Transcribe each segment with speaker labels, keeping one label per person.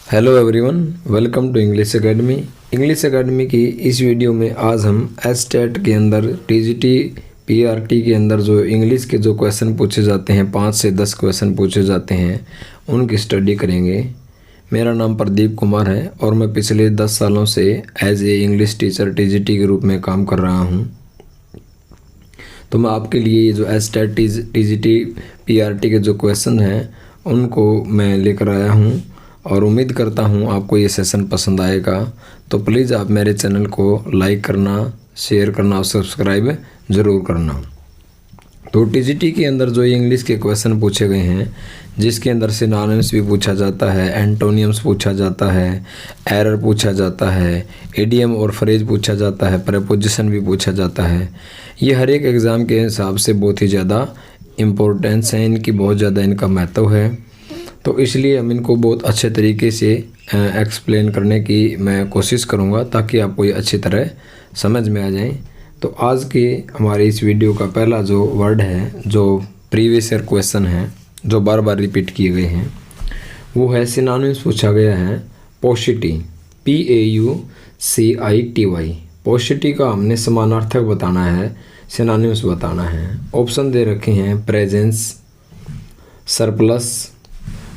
Speaker 1: Hello everyone, welcome to English academy. English academy की इस video में आज हम एसटेट के अंदर टीजीटी पीआरटी के अंदर जो इंग्लिश के जो क्वेश्चन पूछे जाते हैं 5 से 10 क्वेश्चन पूछे जाते हैं उनकी स्टडी करेंगे। मेरा नाम प्रदीप कुमार है और मैं पिछले 10 सालों से as a English teacher TGT के रूप में काम कर रहा हूँ। तो मैं आपके लिए ये जो एसटेट टीजीटी पीआरटी के जो क्वेश्चन हैं उनको मैं लेकर आया हूँ और उम्मीद करता हूँ आपको ये सेशन पसंद आएगा। तो प्लीज़ आप मेरे चैनल को लाइक करना, शेयर करना और सब्सक्राइब ज़रूर करना। तो टीजीटी के अंदर जो इंग्लिश के क्वेश्चन पूछे गए हैं जिसके अंदर सिनोनिम्स भी पूछा जाता है, एंटोनियम्स पूछा जाता है, एरर पूछा जाता है, इडियम और फ्रेज पूछा जाता है, प्रेपोजिशन भी पूछा जाता है। ये हर एक एग्ज़ाम के हिसाब से बहुत ही ज़्यादा इम्पोर्टेंस है, इनकी बहुत ज़्यादा इनका महत्व है। तो इसलिए हम इनको बहुत अच्छे तरीके से एक्सप्लेन करने की मैं कोशिश करूँगा ताकि आपको ये अच्छी तरह समझ में आ जाए। तो आज के हमारे इस वीडियो का पहला जो वर्ड है, जो प्रीवियस ईयर क्वेश्चन है, जो बार बार रिपीट किए गए हैं, वो है सिनोनिम्स पूछा गया है पॉसिटी, PAUCITY। पॉसिटी का हमने समानार्थक बताना है, सिनोनिम्स बताना है। ऑप्शन दे रखे हैं प्रेजेंस, सरप्लस,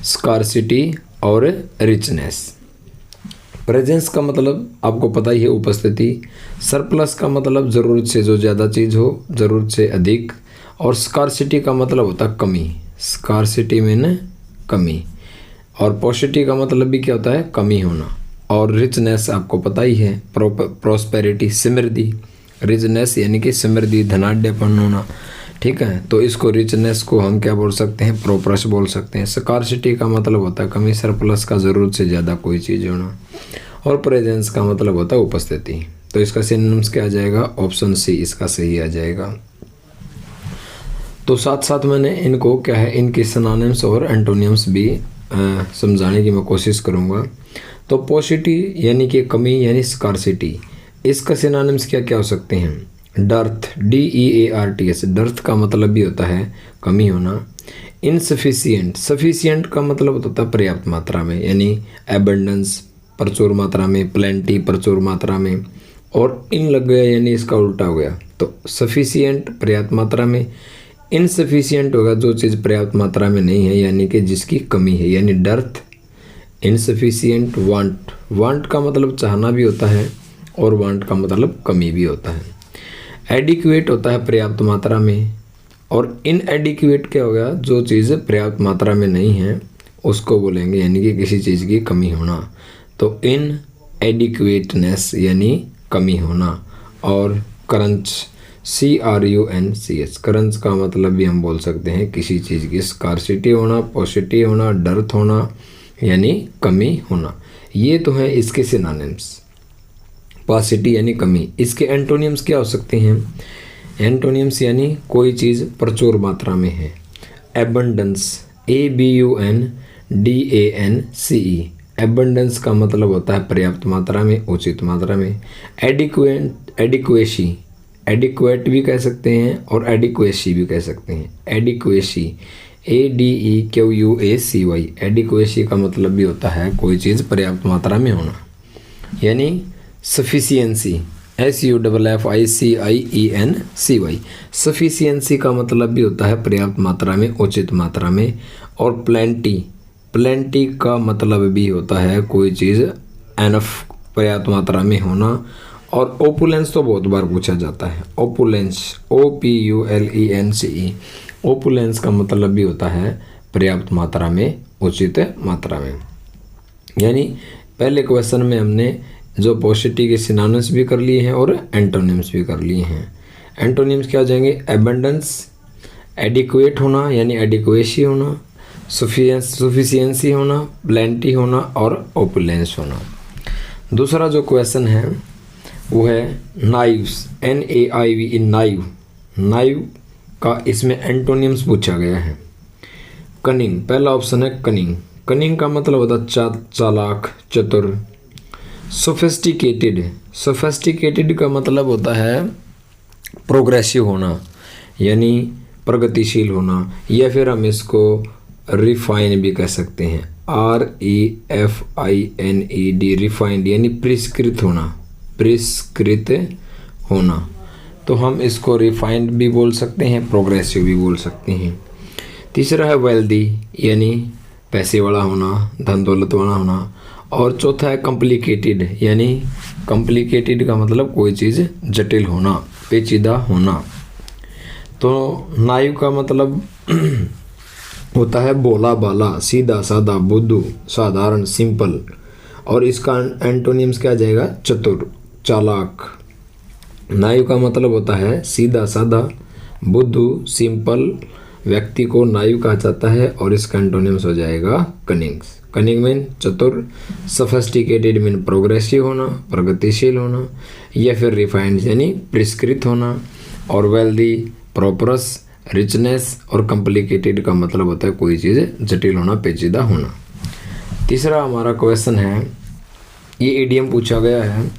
Speaker 1: स्कार्सिटी और रिचनेस। प्रेजेंस का मतलब आपको पता ही है, उपस्थिति। सरप्लस का मतलब ज़रूरत से जो ज़्यादा चीज़ हो, ज़रूरत से अधिक। और स्कार्सिटी का मतलब होता है कमी, स्कार्सिटी मीन कमी। और पॉसिटी का मतलब भी क्या होता है, कमी होना। और रिचनेस आपको पता ही है, प्रॉस्पेरिटी, समृद्धि। रिचनेस यानी कि समृद्धि, धनाढ्यपन होना, ठीक है। तो इसको रिचनेस को हम क्या बोल सकते हैं, प्रोप्रस बोल सकते हैं। स्कार्सिटी का मतलब होता है कमी, सरप्लस का ज़रूरत से ज़्यादा कोई चीज़ होना। और प्रेजेंस का मतलब होता है उपस्थिति। तो इसका सिनोनिम्स क्या आ जाएगा, ऑप्शन सी इसका सही आ जाएगा। तो साथ साथ मैंने इनको क्या है, इनके सिनोनिम्स और एंटोनियम्स भी समझाने की मैं कोशिश करूँगा। तो पॉसिटी यानी कि कमी यानी स्कार्सिटी, इसका सिनोनिम्स क्या क्या हो सकते हैं। डर्थ, DEARTH, डर्थ का मतलब भी होता है कमी होना। इनसफिशिएंट, सफिशिएंट का मतलब होता है पर्याप्त मात्रा में, यानी एबंडेंस, प्रचुर मात्रा में, प्लेंटी, प्रचुर मात्रा में। और इन लग गया यानी इसका उल्टा हो गया। तो सफिशिएंट पर्याप्त मात्रा में, इनसफिशिएंट होगा जो चीज़ पर्याप्त मात्रा में नहीं है यानी कि जिसकी कमी है, यानी डर्थ, इनसफिशिएंट। वांट, वांट का मतलब चाहना भी होता है और वांट का मतलब कमी भी होता है। एडिक्वेट होता है पर्याप्त मात्रा में। और इनएडिक्वेट क्या हो गया, जो चीज़ पर्याप्त मात्रा में नहीं है उसको बोलेंगे, यानी कि किसी चीज़ की कमी होना। तो इन एडिक्वेटनेस यानी कमी होना। और क्रंच, CRUNCH, क्रंच का मतलब भी हम बोल सकते हैं किसी चीज़ की स्कार्सिटी होना, पॉसिटी होना, डर्थ होना यानी कमी होना। ये तो है इसके सिनोनिम्स, पॉसिटी यानी कमी। इसके एंटोनियम्स क्या हो सकते हैं। एंटोनियम्स यानी कोई चीज़ प्रचुर मात्रा में है। एबंडेंस, ABUNDANCE, एबंडेंस का मतलब होता है पर्याप्त मात्रा में, उचित मात्रा में। एडिक्वेसी, एडिक्वेट भी कह सकते हैं और एडिक्वेसी भी कह सकते हैं। एडिक्वेसी, ADEQUACY, एडिक्वेसी का मतलब भी होता है कोई चीज़ पर्याप्त मात्रा में होना। यानी सफिशिएंसी, SUFFICIENCY, सफिशिएंसी का मतलब भी होता है पर्याप्त मात्रा में, उचित मात्रा में। और प्लेंटी, प्लेंटी का मतलब भी होता है कोई चीज़ एनफ, पर्याप्त मात्रा में होना। और ओपुलेंस तो बहुत बार पूछा जाता है। ओपुलेंस, OPULENCE, ओपुलेंस का मतलब भी होता है पर्याप्त मात्रा में, उचित मात्रा में। यानी पहले क्वेश्चन में हमने जो पॉसिटी के सिनोनिम्स भी कर लिए हैं और एंटोनिम्स भी कर लिए हैं। एंटोनिम्स क्या हो जाएंगे, एबंडेंस, एडिक्वेट होना यानी एडिक्वेसी होना, सफिशिएंसी होना, प्लेंटी होना और ओपुलेंस होना। दूसरा जो क्वेश्चन है वो है नाइव्स, NAIV, नाइव। नाइव का इसमें एंटोनिम्स पूछा गया है। कनिंग, पहला ऑप्शन है कनिंग। कनिंग का मतलब होता है चालाक, चतुर। सोफिस्टिकेटेड, सोफिस्टिकेटेड का मतलब होता है प्रोग्रेसिव होना यानी प्रगतिशील होना, या फिर हम इसको रिफाइन भी कह सकते हैं, REFINED, रिफाइंड यानी परिष्कृत होना, परिष्कृत होना। तो हम इसको रिफाइंड भी बोल सकते हैं, प्रोग्रेसिव भी बोल सकते हैं। तीसरा है वेल्दी यानी पैसे वाला होना, धन दौलत वाला होना। और चौथा है कॉम्प्लिकेटेड यानी कॉम्प्लिकेटेड का मतलब कोई चीज़ जटिल होना, पेचीदा होना। तो नाइव का मतलब होता है भोला भाला, सीधा साधा, बुद्धू, साधारण, सिंपल। और इसका एंटोनिम्स क्या आ जाएगा? चतुर, चालाक। नाइव का मतलब होता है सीधा साधा, बुद्धू, सिंपल व्यक्ति को नाइव कहा जाता है। और इसका एंटोनिम्स हो जाएगा कनिंग। कनिंग मीन चतुर, सोफिस्टिकेटेड मीन प्रोग्रेसिव होना, प्रगतिशील होना, या फिर रिफाइंड यानी परिष्कृत होना। और वेल्दी, प्रॉपरस, रिचनेस। और कॉम्प्लिकेटेड का मतलब होता है कोई चीज़ जटिल होना, पेचीदा होना। तीसरा हमारा क्वेश्चन है, ये इडियम पूछा गया है,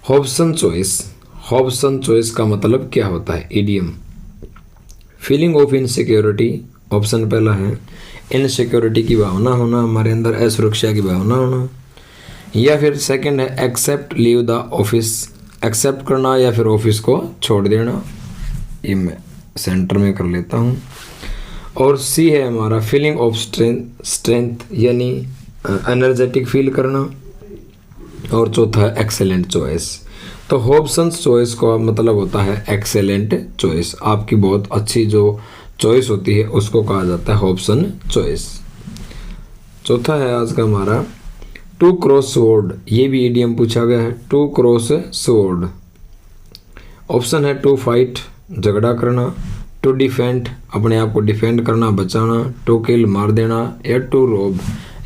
Speaker 1: हॉब्सन चॉइस। हॉब्सन चॉइस का मतलब क्या होता है? Idiom. Feeling of insecurity, option पहला है इनसिक्योरिटी की भावना होना, हमारे अंदर असुरक्षा की भावना होना। या फिर सेकंड है accept leave the office, accept करना या फिर ऑफिस को छोड़ देना। ये मैं सेंटर में कर लेता हूँ। और सी है हमारा फीलिंग ऑफ स्ट्रेंथ यानी एनर्जेटिक फील करना। और चौथा है एक्सेलेंट चॉइस। तो हॉब्सन्स चॉइस का मतलब होता है एक्सेलेंट चॉइस, आपकी बहुत अच्छी जो चॉइस होती है उसको कहा जाता है हॉब्सन चॉइस। चौथा है आज का हमारा टू क्रॉस स्वॉर्ड, ये भी इडियम पूछा गया है, टू क्रॉस स्वॉर्ड। ऑप्शन है टू फाइट, झगड़ा करना, टू डिफेंड, अपने आप को डिफेंड करना, बचाना, टू किल, मार देना, या टू रोब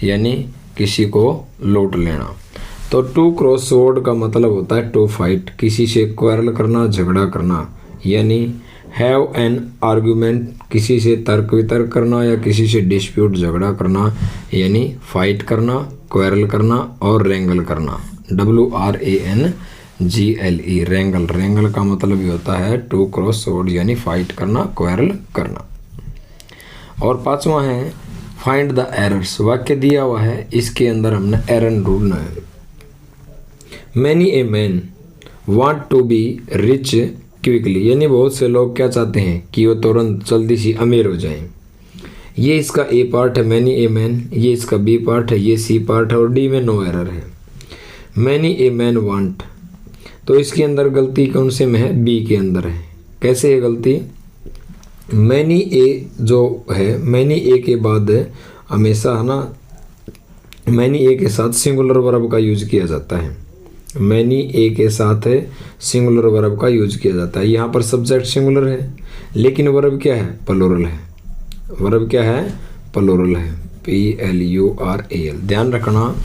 Speaker 1: यानी किसी को लूट लेना। तो टू क्रॉस स्वॉर्ड का मतलब होता है टू फाइट, किसी से क्वारल करना, झगड़ा करना, यानी हैव एन आर्ग्यूमेंट, किसी से तर्क वितर्क करना या किसी से डिस्प्यूट, झगड़ा करना, यानी फाइट करना, क्वारल करना और रेंगल करना, WRANGLE, रेंगल। रेंगल का मतलब ये होता है टू क्रॉस स्वॉर्ड यानी फाइट करना, क्वारल करना। और पांचवा है फाइंड द एरर्स, वाक्य दिया हुआ है, इसके अंदर हमने एरर ढूंढना है। Many a man want to be rich quickly, यानी बहुत से लोग क्या चाहते हैं कि वो तुरंत जल्दी सी अमीर हो जाएं। ये इसका ए पार्ट है मैनी ए मैन, ये इसका बी पार्ट है, ये सी पार्ट है और डी में नो एरर है। मैनी ए मैन वांट, तो इसके अंदर गलती कौन से में है? बी के अंदर है। कैसे है गलती? मैनी ए जो है, मैनी ए के बाद हमेशा है ना, मैनी ए के साथ सिंगुलर वर्ब का यूज किया जाता है। मैनी ए के साथ सिंगुलर वर्ब का यूज किया जाता है। यहाँ पर सब्जेक्ट सिंगुलर है लेकिन वर्ब क्या है? प्लूरल है। वर्ब क्या है? प्लूरल है, PLURAL। ध्यान रखना,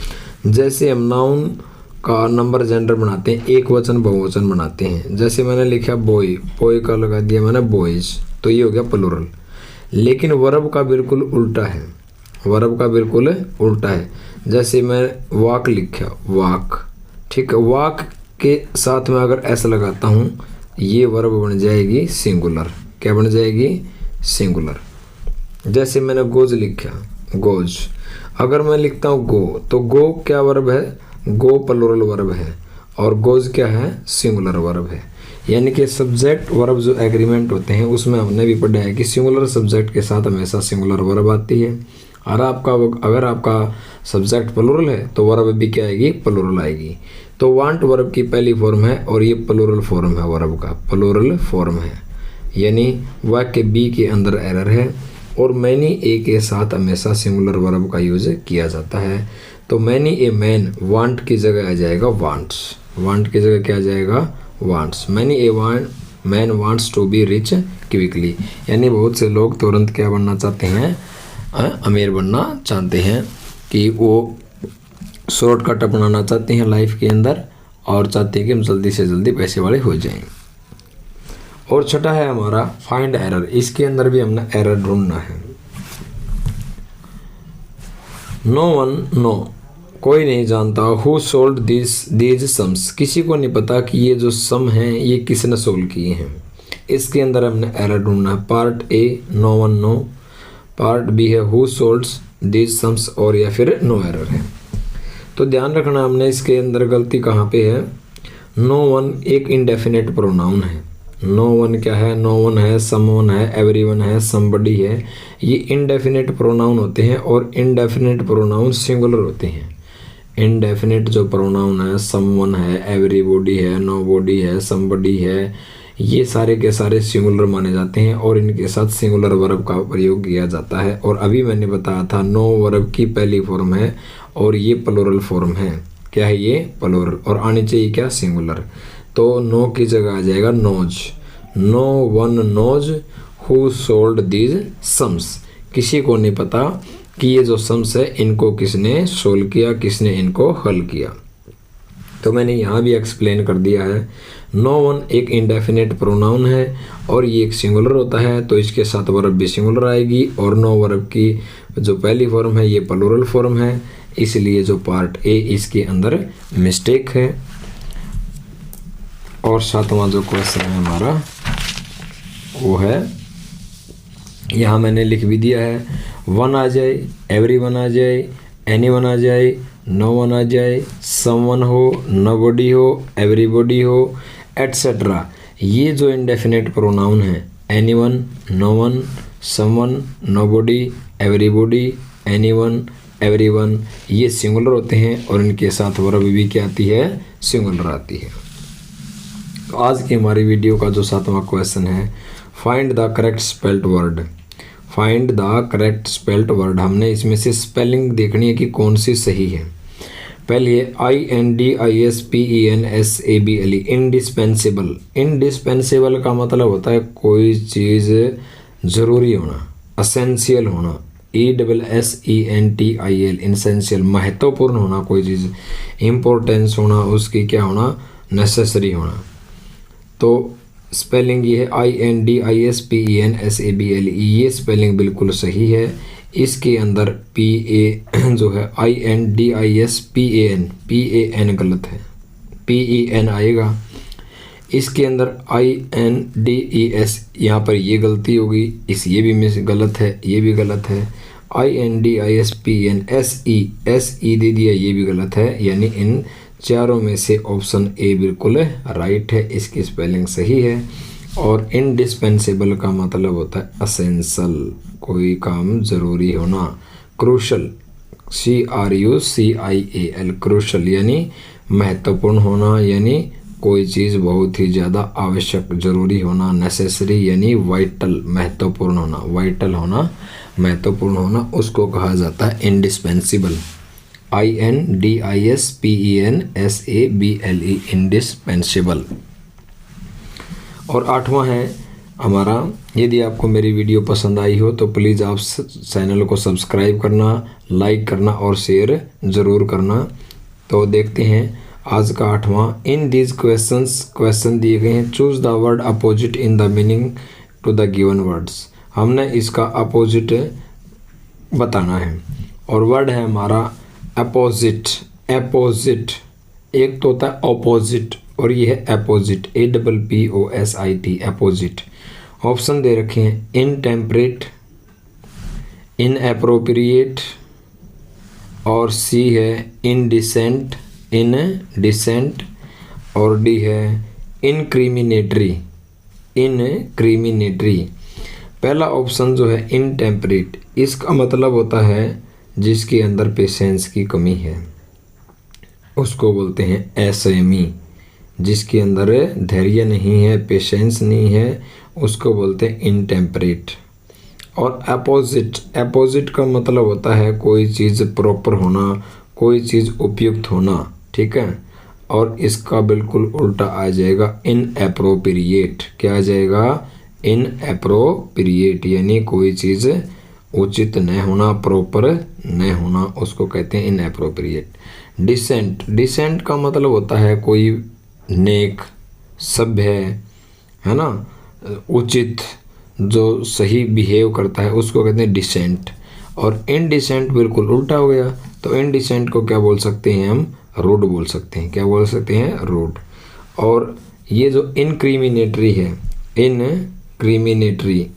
Speaker 1: जैसे हम नाउन का नंबर जेंडर बनाते हैं, एक वचन बहुवचन बनाते हैं। जैसे मैंने लिखा बॉय, बॉय का लगा दिया मैंने बॉयज, तो ये हो गया प्लूरल। लेकिन वर्ब का बिल्कुल उल्टा है, वर्ब का बिल्कुल उल्टा है। जैसे मैं वॉक लिखा, वॉक, ठीक है, वॉक के साथ में अगर एस लगाता हूँ, ये वर्ब बन जाएगी सिंगुलर। क्या बन जाएगी? सिंगुलर। जैसे मैंने गोज लिखा, गोज, अगर मैं लिखता हूँ गो, तो गो क्या वर्ब है? गो प्लूरल वर्ब है और गोज क्या है? सिंगुलर वर्ब है। यानी कि सब्जेक्ट वर्ब जो एग्रीमेंट होते हैं उसमें हमने भी पढ़ा है कि सिंगुलर सब्जेक्ट के साथ हमेशा सिंगुलर वर्ब आती है। और अगर आपका सब्जेक्ट प्लूरल है तो वर्ब भी क्या आएगी? प्लूरल आएगी। तो वांट वर्ब की पहली फॉर्म है और ये प्लूरल फॉर्म है, वर्ब का प्लूरल फॉर्म है, यानी वाक्य बी के अंदर एरर है। और मैनी ए के साथ हमेशा सिंगुलर वर्ब का यूज किया जाता है। तो मैनी ए मैन, वांट की जगह आ जाएगा वांट्स, वांट की जगह क्या आ जाएगा? Wants. Many a man wants to be rich quickly, यानी बहुत से लोग तुरंत क्या बनना चाहते हैं? अमीर बनना चाहते हैं, कि वो शॉर्टकट अपनाना चाहते हैं लाइफ के अंदर और चाहते हैं कि हम जल्दी से जल्दी पैसे वाले हो जाएं। और छठा है हमारा फाइंड एरर, इसके अंदर भी हमने एरर ढूंढना है। नो वन नो, कोई नहीं जानता, हु सोल्ड दीज सम्स, किसी को नहीं पता कि ये जो सम हैं ये किसने सोल्व किए हैं। इसके अंदर हमने एरर ढूंढना है। Part A no one no, part B है हु सोल्ड्स दीज सम्स, और या फिर नो एरर है। तो ध्यान रखना हमने इसके अंदर गलती कहाँ पे है। नो वन एक इंडेफिनेट प्रोनाउन है। नो वन क्या है, नो वन है, समवन है, एवरीवन है, समबडी है। ये इंडेफिनेट प्रोनाउन होते हैं और इंडेफिनेट प्रोनाउन सिंगुलर होते हैं। इंडेफिनेट जो प्रोनाउन है, समवन है, एवरीबॉडी है, नोबॉडी है, समबडी है, ये सारे के सारे सिंगुलर माने जाते हैं और इनके साथ सिंगुलर वर्ब का प्रयोग किया जाता है। और अभी मैंने बताया था नो वर्ब की पहली फॉर्म है और ये प्लूरल फॉर्म है। क्या है ये, प्लूरल, और आनी चाहिए क्या, सिंगुलर। तो नो की जगह आ जाएगा knows. No one knows who solved these sums. किसी को नहीं पता कि ये जो सम्स है इनको किसने सोल्व किया, किसने इनको हल किया। तो मैंने यहाँ भी एक्सप्लेन कर दिया है। नो वन एक इंडेफिनेट प्रोनाउन है और ये एक सिंगुलर होता है, तो इसके साथ वर्ब भी सिंगुलर आएगी। और नो वर्ब की जो पहली फॉर्म है ये प्लूरल फॉर्म है, इसलिए जो पार्ट ए इसके अंदर मिस्टेक है। और सातवां जो क्वेश्चन है हमारा वो है, यहाँ मैंने लिख भी दिया है, वन आ जाए, एवरी वन आ जाए, एनी वन आ जाए, नो वन आ जाए, समवन हो, नोबॉडी हो, एवरीबॉडी हो, एटसेट्रा। ये जो इंडेफिनेट प्रोनाउन है, any one, no one, someone, nobody, everybody, any one, everyone, ये सिंगुलर होते हैं और इनके साथ वर्ब भी क्या आती है, सिंगुलर आती है। तो आज की हमारी वीडियो का जो सातवां क्वेश्चन है, find the correct spelled word. Find the correct spelled word, हमने इसमें से स्पेलिंग देखनी है कि कौन सी सही है। पहले INDISPENSABLE, इंडिस्पेंसिबल। इंडिस्पेंसिबल का मतलब होता है कोई चीज़ ज़रूरी होना, असेंशियल होना। ESSENTIAL, इसेंशियल, महत्वपूर्ण होना, कोई चीज़ इम्पोर्टेंस होना, उसकी क्या होना, नेसेसरी होना। तो स्पेलिंग ये है INDISPENSABLE, ये स्पेलिंग बिल्कुल सही है। इसके अंदर PA जो है INDISPAN गलत है, PEN आएगा। इसके अंदर INDES, यहाँ पर ये गलती होगी, ये भी मिस गलत है, ये भी गलत है। INDISPEN दे दिया, ये भी गलत है। यानी इन चारों में से ऑप्शन ए बिल्कुल राइट है, इसकी स्पेलिंग सही है। और इंडिस्पेंसेबल का मतलब होता है असेंशियल, कोई काम ज़रूरी होना। क्रूशल, CRUCIAL, क्रूशल यानी महत्वपूर्ण होना, यानी कोई चीज़ बहुत ही ज़्यादा आवश्यक, ज़रूरी होना। नेसेसरी यानी वाइटल, महत्वपूर्ण होना, वाइटल होना, महत्वपूर्ण होना, उसको कहा जाता है इंडिस्पेंसिबल। INDISPENSABLE, indispensable. और आठवां है हमारा, यदि आपको मेरी वीडियो पसंद आई हो तो प्लीज़ आप चैनल को सब्सक्राइब करना, लाइक करना और शेयर ज़रूर करना। तो देखते हैं आज का आठवां। इन दीज क्वेश्चन दिए गए हैं, choose the word opposite in the meaning to the given words. हमने इसका अपोजिट बताना है और वर्ड है हमारा अपोजिट। अपोजिट एक तो होता है ऑपोजिट और ये है अपोजिट, APPOSIT, अपोजिट। ऑप्शन दे रखे हैं, इनटेम्परेट, इनएप्रोप्रिएट, और सी है इनडिसेंट, इनडिसेंट, और डी है इनक्रिमिनेटरी, इनक्रिमिनेटरी। पहला ऑप्शन जो है इनटेम्परेट, इसका मतलब होता है जिसके अंदर पेशेंस की कमी है, उसको बोलते हैं असंयमी। जिसके अंदर धैर्य नहीं है, पेशेंस नहीं है, उसको बोलते हैं इनटेम्परेट। और अपोजिट, अपोजिट का मतलब होता है कोई चीज़ प्रॉपर होना, कोई चीज़ उपयुक्त होना, ठीक है। और इसका बिल्कुल उल्टा आ जाएगा इनएप्रोप्रिएट। क्या आ जाएगा, इनएप्रोप्रिएट, यानी कोई चीज़ उचित न होना, प्रॉपर न होना, उसको कहते हैं इनएप्रोप्रिएट। डिसेंट, डिसेंट का मतलब होता है कोई नेक, सभ्य है ना, उचित, जो सही बिहेव करता है, उसको कहते हैं डिसेंट। और इनडिसेंट बिल्कुल उल्टा हो गया, तो इनडिसेंट को क्या बोल सकते हैं हम, रूड बोल सकते हैं। क्या बोल सकते हैं, रूड। और ये जो इनक्रिमिनेटरी है, इनक्रिमिनेटरी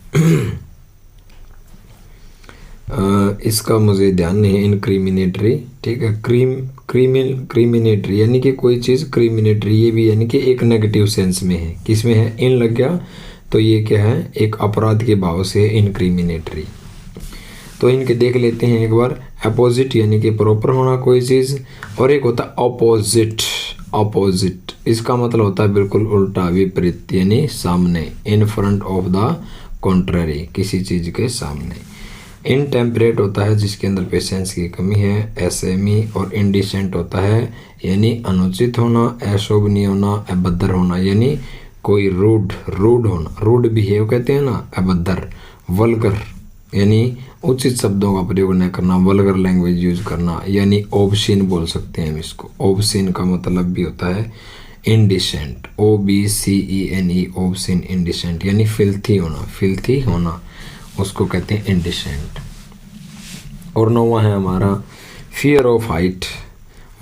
Speaker 1: इसका मुझे ध्यान नहीं है, इनक्रिमिनेटरी, ठीक है। क्रिमिनेटरी यानी कि कोई चीज़ क्रिमिनेटरी, ये भी यानी कि एक नेगेटिव सेंस में है। किस में है? इन लग गया तो ये क्या है? एक अपराध के भाव से इनक्रिमिनेटरी। तो इनके देख लेते हैं एक बार। अपोजिट यानी कि प्रॉपर होना कोई चीज़, और एक होता है ऑपोजिट। ऑपोजिट इसका मतलब होता है बिल्कुल उल्टा, विपरीत, यानी सामने, in front of the contrary, किसी चीज़ के सामने। इनटेम्परेट होता है जिसके अंदर पेशेंस की कमी है। एसेमी और इंडिसेंट होता है यानी अनुचित होना, अशोभनीय होना, अभद्र होना, यानी कोई रूड होना, रूड बिहेव कहते हैं ना, अभद्र। वल्गर यानी उचित शब्दों का प्रयोग न करना, वल्गर लैंग्वेज यूज करना, यानी ओबसीन बोल सकते हैं हम इसको। ओबसीन का मतलब भी होता है इंडिसेंट, OBCENE, ओबसीन, इंडिसेंट यानी फिल्थी होना, उसको कहते हैं इंडिसेंट। और 9वां है हमारा fear of height.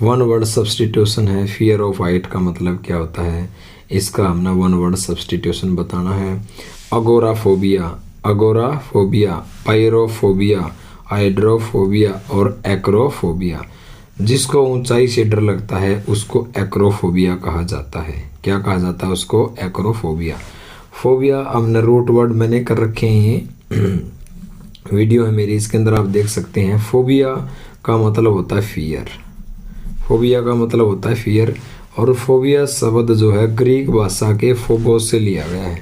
Speaker 1: One word substitution है। फियर ऑफ हाइट का मतलब क्या होता है, इसका हमने वन वर्ड सब्सटीट्यूशन बताना है। अगोराफोबिया, पायरोफोबिया, हाइड्रोफोबिया और एक्रोफोबिया। जिसको ऊंचाई से डर लगता है उसको एक्रोफोबिया कहा जाता है। क्या कहा जाता है उसको? एक्रोफोबिया। फोबिया हमने रूट वर्ड मैंने कर रखे हैं, वीडियो है मेरी, इसके अंदर आप देख सकते हैं। फोबिया का मतलब होता है फियर, फोबिया का मतलब होता है फियर। और फोबिया शब्द जो है ग्रीक भाषा के फोबोस से लिया गया है,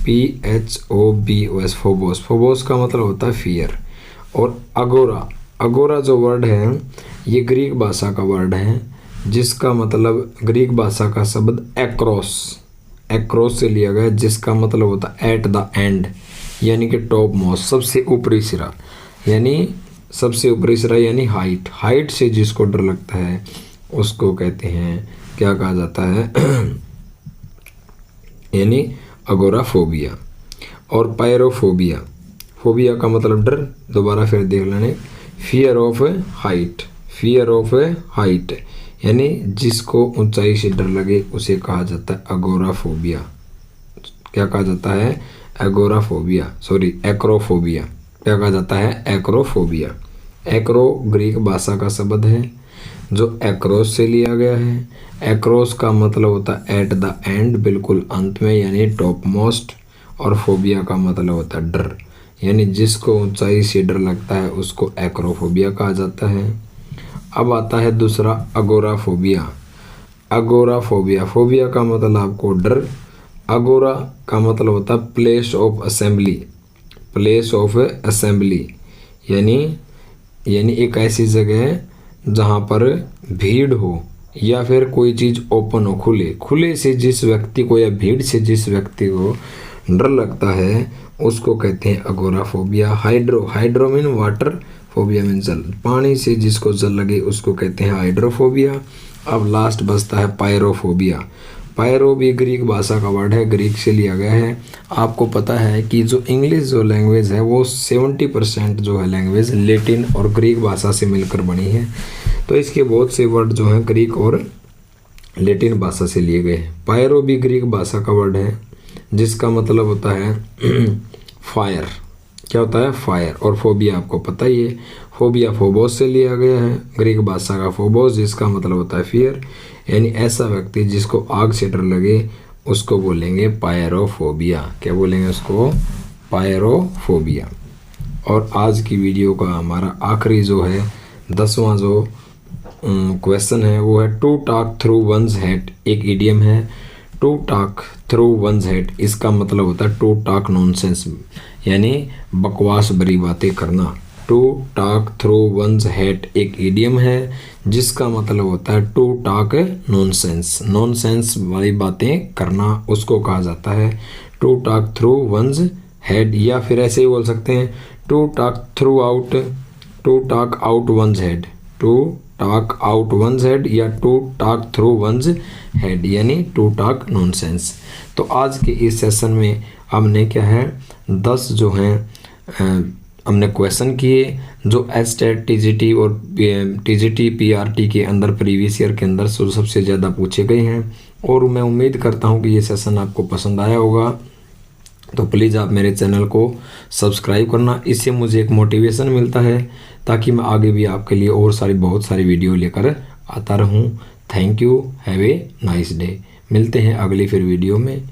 Speaker 1: PHOBOS, फोबोस का मतलब होता है फियर। और अगोरा जो वर्ड है ये ग्रीक भाषा का वर्ड है, जिसका मतलब ग्रीक भाषा का शब्द एक्रोस से लिया गया है, जिसका मतलब होता है एट द एंड, यानी कि टॉप मोस्ट, सबसे ऊपरी सिरा, यानी हाइट से जिसको डर लगता है उसको कहते हैं, क्या कहा जाता है यानी अगोराफोबिया। और पायरोफोबिया, फोबिया का मतलब डर, दोबारा फिर देख लेने। फियर ऑफ हाइट यानी जिसको ऊंचाई से डर लगे उसे कहा जाता है अगोराफोबिया। क्या कहा जाता है? एक्रोफोबिया। क्या कहा जाता है? एक्रोफोबिया। एक्रो ग्रीक भाषा का शब्द है जो एक्रोस से लिया गया है। एक्रोस का मतलब होता है एट द एंड, बिल्कुल अंत में, यानी टॉप मोस्ट। और फोबिया का मतलब होता है डर, यानी जिसको ऊंचाई से डर लगता है उसको एक्रोफोबिया कहा जाता है। अब आता है दूसरा अगोराफोबिया। फोबिया का मतलब आपको डर। अगोरा का मतलब होता है प्लेस ऑफ असेंबली, यानी एक ऐसी जगह जहाँ पर भीड़ हो या फिर कोई चीज़ ओपन हो, खुले से जिस व्यक्ति को या भीड़ से जिस व्यक्ति को डर लगता है उसको कहते हैं agoraphobia. Hydro mean water, phobia mean जल, पानी से जिसको जल लगे उसको कहते हैं हाइड्रोफोबिया। अब लास्ट बचता है पायरोफोबिया। पायरो भी ग्रीक भाषा का वर्ड है, ग्रीक से लिया गया है। आपको पता है कि जो इंग्लिश जो लैंग्वेज है वो 70% जो है लैंग्वेज लैटिन और ग्रीक भाषा से मिलकर बनी है। तो इसके बहुत से वर्ड जो हैं ग्रीक और लैटिन भाषा से लिए गए हैं। पायरो भी ग्रीक भाषा का वर्ड है जिसका मतलब होता है फायर। क्या होता है? फायर। और फोबिया आपको पता ही है, फोबिया फोबोस से लिया गया है, ग्रीक भाषा का फोबोस, जिसका मतलब होता है फियर, यानी ऐसा व्यक्ति जिसको आग से डर लगे उसको बोलेंगे पायरोफोबिया। क्या बोलेंगे उसको? पायरोफोबिया। और आज की वीडियो का हमारा आखिरी जो है 10वां जो क्वेश्चन है वो है to talk through one's head. एक इडियम है to talk through one's head, इसका मतलब होता है टू टॉक नॉनसेंस, यानी बकवास भरी बातें करना। To talk through one's head एक इडियम है जिसका मतलब होता है टू टॉक नॉनसेंस वाली बातें करना, उसको कहा जाता है to talk through one's head. या फिर ऐसे ही बोल सकते हैं to talk out one's head, to talk out one's head या to talk through one's head, यानी टू टॉक नॉनसेंस। तो आज के इस सेशन में हमने क्या है 10 जो हैं हमने क्वेश्चन किए जो एचटेट टीजीटी और टीजीटी पीआरटी के अंदर प्रीवियस ईयर के अंदर सबसे ज़्यादा पूछे गए हैं। और मैं उम्मीद करता हूं कि ये सेशन आपको पसंद आया होगा। तो प्लीज़ आप मेरे चैनल को सब्सक्राइब करना, इससे मुझे एक मोटिवेशन मिलता है ताकि मैं आगे भी आपके लिए और बहुत सारी वीडियो लेकर आता रहूं। Thank you, have a nice day. मिलते हैं अगली फिर वीडियो में।